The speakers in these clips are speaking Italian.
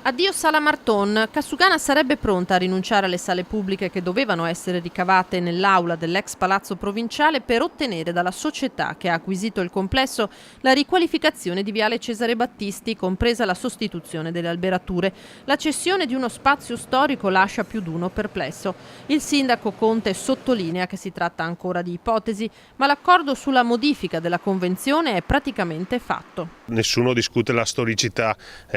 Addio Sala Marton. Cassugana sarebbe pronta a rinunciare alle sale pubbliche che dovevano essere ricavate nell'aula dell'ex palazzo provinciale per ottenere dalla società che ha acquisito il complesso la riqualificazione di Viale Cesare Battisti, compresa la sostituzione delle alberature. La cessione di uno spazio storico lascia più di uno perplesso. Il sindaco Conte sottolinea che si tratta ancora di ipotesi, ma l'accordo sulla modifica della convenzione è praticamente fatto. Nessuno discute la storicità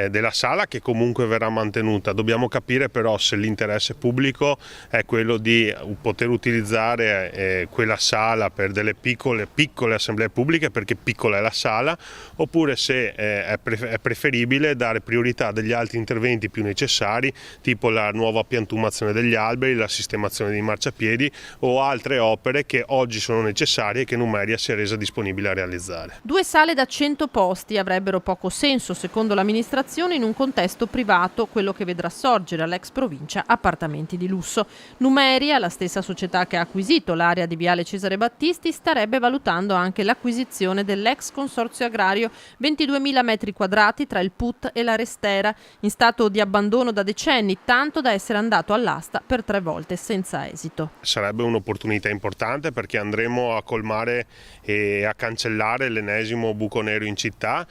della sala, che comunque verrà mantenuta. Dobbiamo capire però se l'interesse pubblico è quello di poter utilizzare quella sala per delle piccole assemblee pubbliche, perché piccola è la sala, oppure se è preferibile dare priorità a degli altri interventi più necessari, tipo la nuova piantumazione degli alberi, la sistemazione dei marciapiedi o altre opere che oggi sono necessarie e che Numeria si è resa disponibile a realizzare. 2 sale da 100 posti avrebbero poco senso, secondo l'amministrazione, in un contesto privato, quello che vedrà sorgere all'ex provincia appartamenti di lusso. Numeria, la stessa società che ha acquisito l'area di Viale Cesare Battisti, starebbe valutando anche l'acquisizione dell'ex consorzio agrario, 22.000 metri quadrati tra il PUT e la Restera, in stato di abbandono da decenni, tanto da essere andato all'asta per 3 volte senza esito. Sarebbe un'opportunità importante, perché andremo a colmare e a cancellare l'ennesimo buco nero in città,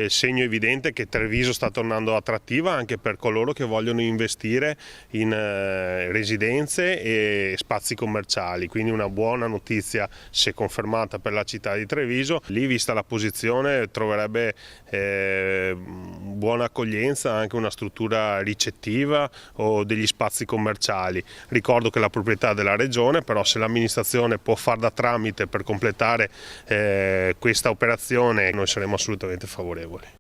segno evidente che Treviso sta tornando attrattiva anche per coloro che vogliono investire in residenze e spazi commerciali, quindi una buona notizia se confermata per la città di Treviso. Lì, vista la posizione, troverebbe buona accoglienza anche una struttura ricettiva o degli spazi commerciali. Ricordo che la proprietà è della regione, però se l'amministrazione può far da tramite per completare questa operazione, noi saremo assolutamente favorevoli.